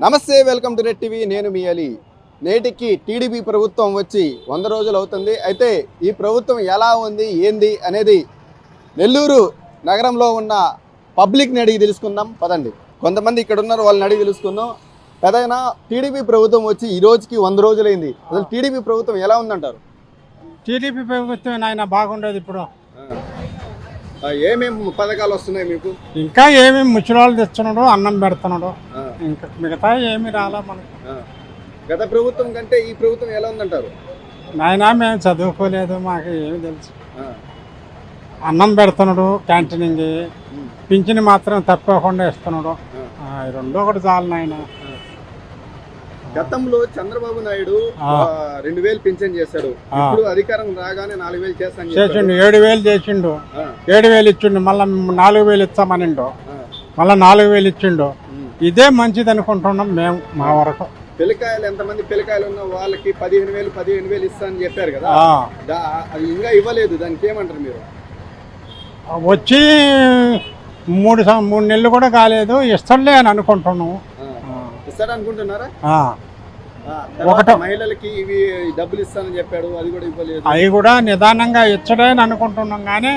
నమస్తే, welcome to red TV. నేను మీ అలీ. నేటికి టీడీపీ ప్రభుత్వం వచ్చి 100 రోజులు అవుతుంది. అయితే ఈ ప్రభుత్వం ఎలా ఉంది, ఏంది అనేది నెల్లూరు నగరంలో ఉన్న పబ్లిక్ని అడిగి తెలుసుకుందాం. పదండి, కొంతమంది ఇక్కడ ఉన్నారు, వాళ్ళని అడిగి తెలుసుకుందాం. పెదైనా టీడీపీ ప్రభుత్వం వచ్చి ఈ రోజుకి 100 రోజులైంది. అసలు టీడీపీ ప్రభుత్వం ఎలా ఉందంటారు? టీడీపీ ప్రభుత్వం ఆయన బాగుండేది. ఇప్పుడు ఏమేమి పథకాలు వస్తున్నాయి మీకు? ఇంకా ఏమేమి ముచ్చలాలు తెస్తున్నాడు, అన్నం పెడుతున్నాడు, ఇంకా మిగతా ఏమి రాలా మనకు. గత ప్రభుత్వం కంటే ఈ ప్రభుత్వం ఎలా ఉందంటారు? నాయన మేము చదువుకోలేదు, మాకు ఏమి తెలుసు. అన్నం పెడుతున్నాడు, క్యాంటీనింగ్, పింఛన్ మాత్రం తప్పకుండా ఇస్తున్నాడు. రెండో ఒకటి చాలు నాయన. గతంలో చంద్రబాబు నాయుడు 2000 పింఛన్ చేశాడు. ఇప్పుడు అధికారం రాగానే 4000 చేస్తాను చేసిండు. 7000 చేసిండు, 7000 ఇచ్చిండు, మళ్ళీ 4000 ఇస్తామనిండు, మళ్ళీ 4000 ఇచ్చిండు. ఇదే మంచిది అనుకుంటున్నాం మేము. మా వరకు పిల్లకాయలు ఎంతమంది పిల్లకాయలు ఉన్న వాళ్ళకి 15,000 ఇస్తానని చెప్పారు కదా, అది ఇంకా ఇవ్వలేదు. దానికి ఏమంటారు మీరు? వచ్చి 3 నెలలు కూడా కాలేదు, ఇస్తాడులే అని అనుకుంటున్నాము. ఇస్తాడు అనుకుంటున్నారా? మహిళలకి ఇవి డబ్బులు ఇస్తానని చెప్పాడు, అది కూడా ఇవ్వలేదు. అవి కూడా నిదానంగా ఇచ్చడే అని అనుకుంటున్నాం, కానీ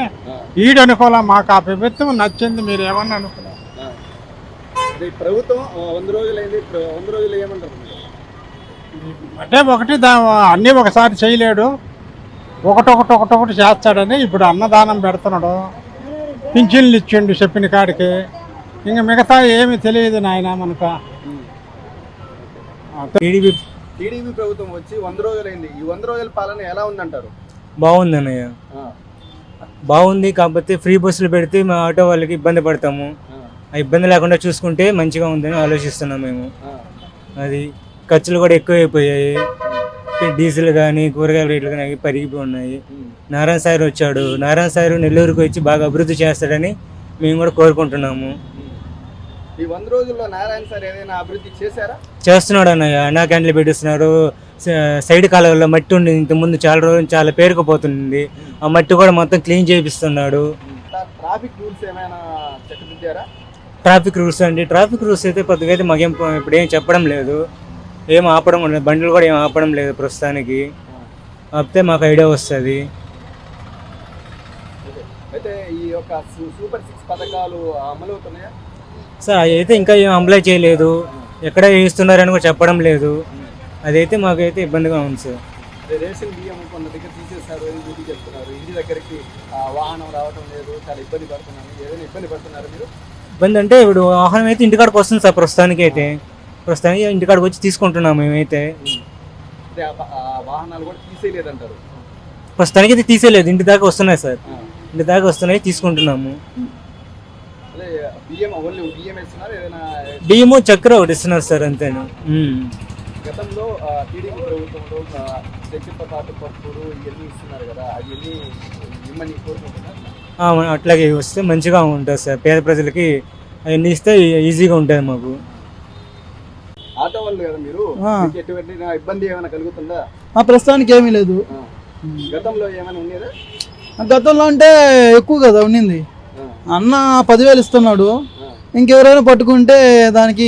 ఈడు అనుకోలే. మాకు ఆ ప్రభుత్వం నచ్చింది, మీరు ఏమన్నా అనుకున్నారు? ప్రభుత్వం 100 రోజులైంది. 100 రోజులు ఏమంటారు అంటే అన్నీ ఒకసారి చేయలేడు, ఒకటొకటి చేస్తాడని. ఇప్పుడు అన్నదానం పెడుతున్నాడు, పింఛన్లు ఇచ్చిండు చెప్పిన కాడికి. ఇంకా మిగతా ఏమి తెలియదు నాయన మనకు. టీడీపీ ప్రభుత్వం వచ్చి 100 రోజులైంది. ఈ 100 రోజుల పాలన ఎలా ఉందంటారు? బాగుంది అన్నయ్య, బాగుంది. కాకపోతే ఫ్రీ బస్సులు పెడితే మా ఆటో వాళ్ళకి ఇబ్బంది పడతాము. ఆ ఇబ్బంది లేకుండా చూసుకుంటే మంచిగా ఉందని ఆలోచిస్తున్నాం మేము. అది ఖర్చులు కూడా ఎక్కువైపోయాయి. డీజిల్ కానీ కూరగాయల రేట్లు కానీ పెరిగిపోయి ఉన్నాయి. నారాయణ సార్ వచ్చాడు, నారాయణ సార్ నెల్లూరుకు వచ్చి బాగా అభివృద్ధి చేస్తాడని మేము కూడా కోరుకుంటున్నాము. ఈ 100 రోజుల్లో నారాయణ సార్ ఏదైనా అభివృద్ధి చేశారా? చేస్తున్నాడు అన్నయ్య. అన్నా క్యాంటీన్లు పెట్టిస్తున్నారు. సైడ్ కాలువల్లో మట్టి ఉండి ఇంతకుముందు చాలా రోజులు చాలా పేరుకుపోతుంది. ఆ మట్టి కూడా మొత్తం క్లీన్ చేపిస్తున్నాడు. ట్రాఫిక్ రూల్స్ ఏమైనా చక్కదిద్దారా? ట్రాఫిక్ రూల్స్ అయితే కొద్దిగా అయితే మాకేం ఇప్పుడు ఏం చెప్పడం లేదు, ఏం ఆపడం లేదు. బండ్లు కూడా ఏం ఆపడం లేదు ప్రస్తుతానికి. ఆపితే మాకు ఐడియా వస్తుంది. అయితే ఈ యొక్క సూపర్ 6 పథకాలు అమలు అవుతున్నాయా సార్? అయితే ఇంకా ఏం అప్లై చేయలేదు, ఎక్కడ వేస్తున్నారని కూడా చెప్పడం లేదు. అదైతే మాకైతే ఇబ్బందిగా ఉంది సార్. రేషన్ బియ్యం కొంత దగ్గర తీసేస్తారు, ఇంటికి చెప్తున్నారు. ఇంటి దగ్గరికి వాహనం రావడం లేదు, చాలా ఇబ్బంది పడుతున్నాను. ఏదైనా ఇబ్బంది పడుతున్నారు మీరు? ఇబ్బంది అంటే ఇప్పుడు వాహనం అయితే ఇంటికాడికి వస్తుంది సార్. ప్రస్తుతానికి ఇంటికాడికి వచ్చి తీసుకుంటున్నాము మేమైతే. వాహనాలు కూడా తీసేయలేదంటారు? ప్రస్తుతానికి అయితే తీసేయలేదు, ఇంటి దాకా వస్తున్నాయి సార్. ఇంటి దాకా వస్తున్నాయి, తీసుకుంటున్నాము. బియ్యము చక్కెర ఒకటి ఇస్తున్నారు సార్, అంతేనా. గతంలో టీడీపీ ప్రభుత్వంలో పప్పులు ఇవన్నీ ఇస్తున్నారు కదా, అవన్నీ ఇమ్మని కోరుకుంటున్నారు. అట్లాగే వస్తే మంచిగా ఉంటుంది సార్. పేద ప్రజలకి అవన్నీ ఇస్తే ఈజీగా ఉంటుంది మాకు. ఆటో వాళ్ళు కదా మీరు, ఎటువంటి ఇబ్బంది ఏమైనా కలుగుతుందా? ప్రస్తుతానికి ఏమీ లేదు. గతంలో ఏమైనా ఉండేదా? గతంలో అంటే ఎక్కువ కదా ఉన్నింది. అన్న 10,000 ఇస్తున్నాడు, ఇంకెవరైనా పట్టుకుంటే దానికి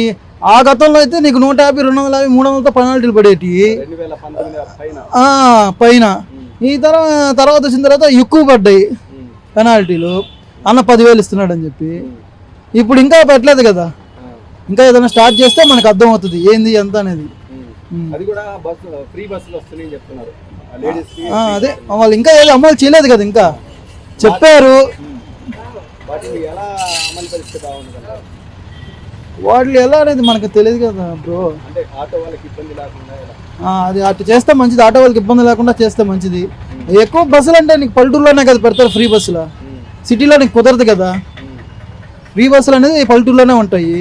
ఆ గతంలో అయితే నీకు 150, 250, 300తో పెనాల్టీలు పడేటి పైన. ఈ తర్వాత వచ్చిన తర్వాత ఎక్కువ పడ్డాయి పెనాల్టీలు. అన్న 10,000 ఇస్తున్నాడు అని చెప్పి. ఇప్పుడు ఇంకా పెట్టలేదు కదా, ఇంకా ఏదైనా స్టార్ట్ చేస్తే మనకు అర్థం అవుతుంది ఏంది ఎంత అనేది. అదే వాళ్ళు ఇంకా ఏదో అమలు చేయలేదు కదా, ఇంకా చెప్పారు. వాటిలో ఎలా అనేది మనకు తెలియదు కదా బ్రో. అది అటు చేస్తే మంచిది, ఆటో వాళ్ళకి ఇబ్బంది లేకుండా చేస్తే మంచిది. ఎక్కువ బస్సులు అంటే నీకు పల్లెటూరులోనే కదా పెడతారు ఫ్రీ బస్సులు, సిటీలో నీకు కుదరదు కదా. ఫ్రీ బస్సులు అనేది పల్లెటూరులోనే ఉంటాయి.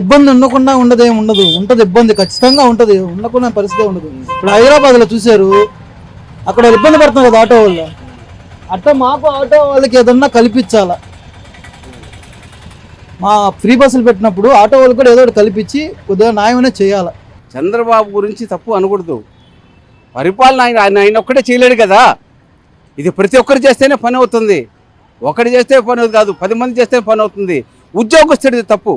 ఇబ్బంది ఉండకుండా ఉండదేం ఉండదు, ఉంటుంది ఇబ్బంది ఖచ్చితంగా ఉంటుంది, ఉండకుండా పరిస్థితి ఉండదు. ఇప్పుడు హైదరాబాద్లో చూశారు, అక్కడ ఇబ్బంది పడుతున్నారు కదా ఆటో వాళ్ళు. అట్లా మాకు ఆటో వాళ్ళకి ఏదన్నా కల్పించాలా. మా ఫ్రీ బస్సులు పెట్టినప్పుడు ఆటో వాళ్ళకి కూడా ఏదో ఒకటి కల్పించి కొద్దిగా న్యాయమైనా చేయాలి. చంద్రబాబు గురించి తప్పు అనకూడదు. పరిపాలన ఆయన ఒక్కడే చేయలేడు కదా. ఇది ప్రతి ఒక్కరు చేస్తేనే పని అవుతుంది. ఒకటి చేస్తే పని కాదు, 10 మంది చేస్తే పని అవుతుంది. ఉద్యోగస్తుడిది తప్పు.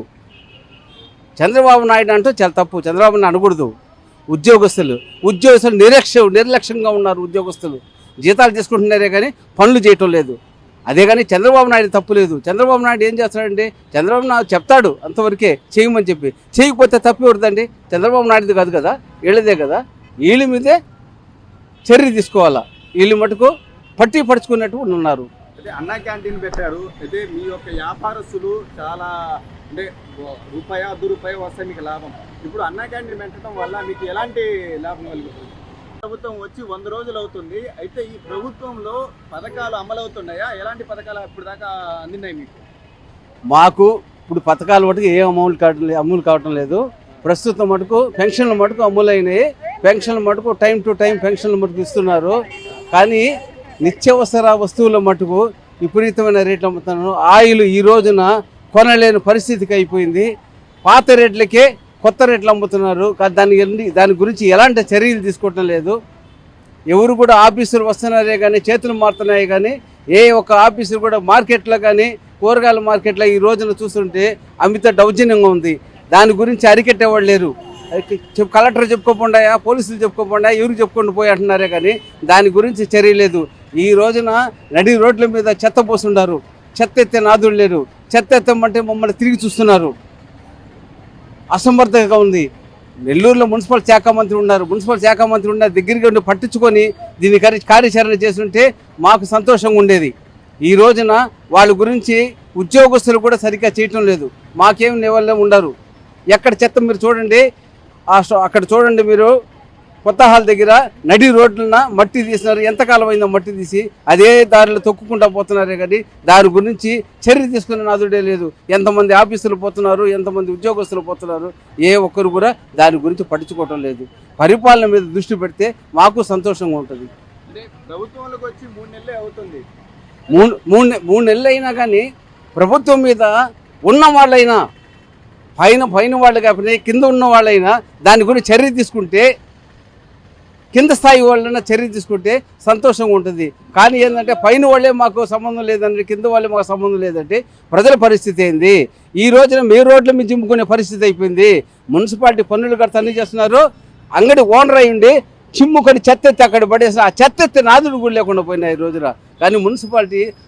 చంద్రబాబు నాయుడు అంటూ చాలా తప్పు. చంద్రబాబు నాయుడు అనకూడదు. ఉద్యోగస్తులు నిర్లక్ష్యంగా ఉన్నారు. ఉద్యోగస్తులు జీతాలు తీసుకుంటున్నారే కానీ పనులు చేయటం లేదు. అదే కానీ చంద్రబాబు నాయుడు తప్పు లేదు. చంద్రబాబు నాయుడు ఏం చేస్తాడండి? చంద్రబాబు నాయుడు చెప్తాడు అంతవరకే, చేయమని చెప్పి. చేయకపోతే తప్పు ఎవరిదండి? చంద్రబాబు నాయుడుది కాదు కదా, వీళ్ళదే కదా. వీళ్ళ మీదే చర్య తీసుకోవాలా. వీళ్ళు మటుకు పడుచుకున్నట్టు ఉన్నారు. అయితే అన్నా క్యాంటీన్ పెట్టారు. అయితే మీ యొక్క వ్యాపారస్తులు చాలా అంటే రూపాయి 10 రూపాయలు వస్తాయి మీకు లాభం. ఇప్పుడు అన్నా క్యాంటీన్ పెట్టడం వల్ల మీకు ఎలాంటి లాభం కలుగుతుంది? ప్రభుత్వం వచ్చి 100 రోజులు అవుతుంది. అయితే ఈ ప్రభుత్వంలో పథకాలు అమలవుతున్నాయా? ఎలాంటి పథకాలు ఇప్పుడు దాకా అందినాయి మీకు? మాకు ఇప్పుడు పథకాలు మటుకు ఏ అమలు కావటం లేదు. ప్రస్తుతం మటుకు పెన్షన్లు మటుకు అమలైనాయి. పెన్షన్లు మటుకు టైం టు టైం పెన్షన్లు మటుకు ఇస్తున్నారు. కానీ నిత్యావసర వస్తువుల మటుకు విపరీతమైన రేట్లు అమ్ముతున్నారు. ఆయిల్ ఈ రోజున కొనలేని పరిస్థితికి అయిపోయింది. పాత రేట్లకే కొత్త రేట్లు అమ్ముతున్నారు. దాని గురించి ఎలాంటి చర్యలు తీసుకోవటం లేదు. ఎవరు కూడా ఆఫీసులు వస్తున్నారే కానీ చేతులు మారుతున్నాయి కానీ ఏ ఒక్క ఆఫీసులు కూడా మార్కెట్లో కానీ కూరగాయల మార్కెట్లో ఈ రోజున చూస్తుంటే అమిత దౌర్జన్యంగా ఉంది. దాని గురించి అరికెట్టేవాళ్ళు లేరు. కలెక్టర్ చెప్పుకోకుండా, పోలీసులు చెప్పుకోకుండా, ఎవరు చెప్పుకొని పోయి అంటున్నారే కానీ దాని గురించి చర్య లేదు. ఈ రోజున నడి రోడ్ల మీద చెత్త పోసుండారు. చెత్త ఎత్తే నాదుడు లేరు. చెత్త ఎత్తమంటే మమ్మల్ని తిరిగి చూస్తున్నారు. అసమర్థంగా ఉంది. నెల్లూరులో మున్సిపల్ శాఖ మంత్రి ఉన్నారు. మున్సిపల్ శాఖ మంత్రి ఉన్న దగ్గరికి ఉండి పట్టించుకొని దీని కార్యాచరణ చేస్తుంటే మాకు సంతోషంగా ఉండేది. ఈ రోజున వాళ్ళ గురించి ఉద్యోగస్తులు కూడా సరిగ్గా చేయటం లేదు. మాకేం లెవెల్లో ఉండరు. ఎక్కడ చెత్త మీరు చూడండి, అక్కడ చూడండి మీరు కొత్త హాల్ దగ్గర నడి రోడ్లన మట్టి తీసినారు. ఎంతకాలం అయిందో మట్టి తీసి అదే దారిలో తొక్కుకుంటూ పోతున్నారే కానీ దాని గురించి చర్య తీసుకునే నాదుడే లేదు. ఎంతమంది ఆఫీసులు పోతున్నారు, ఎంతమంది ఉద్యోగస్తులు పోతున్నారు, ఏ ఒక్కరు కూడా దాని గురించి పట్టించుకోవటం లేదు. పరిపాలన మీద దృష్టి పెడితే మాకు సంతోషంగా ఉంటుంది. అంటే ప్రభుత్వంలోకి వచ్చి 3 నెలలే అవుతుంది. 3 నెలలు అయినా కానీ ప్రభుత్వం మీద ఉన్న వాళ్ళైనా పైన వాళ్ళు కాకపోతే కింద ఉన్న వాళ్ళైనా దాని గురించి చర్య తీసుకుంటే, కింద స్థాయి వాళ్ళైనా చర్య తీసుకుంటే సంతోషంగా ఉంటుంది. కానీ ఏంటంటే పైన వాళ్ళే మాకు సంబంధం లేదంటే, కింద వాళ్ళే మాకు సంబంధం లేదంటే ప్రజల పరిస్థితి ఏంది? ఈ రోజున మీ రోడ్ల మీద చింపుకునే పరిస్థితి అయిపోయింది. మున్సిపాలిటీ పన్నులు కడితే అన్నీ చేస్తున్నారు. అంగడి ఓనర్ అయ్యిండి చిమ్ముకొని చెత్త ఎత్తి అక్కడ పడేసిన ఆ చెత్త ఎత్తి నాదుడు కూడా లేకుండా పోయినాయి ఈ రోజున. కానీ మున్సిపాలిటీ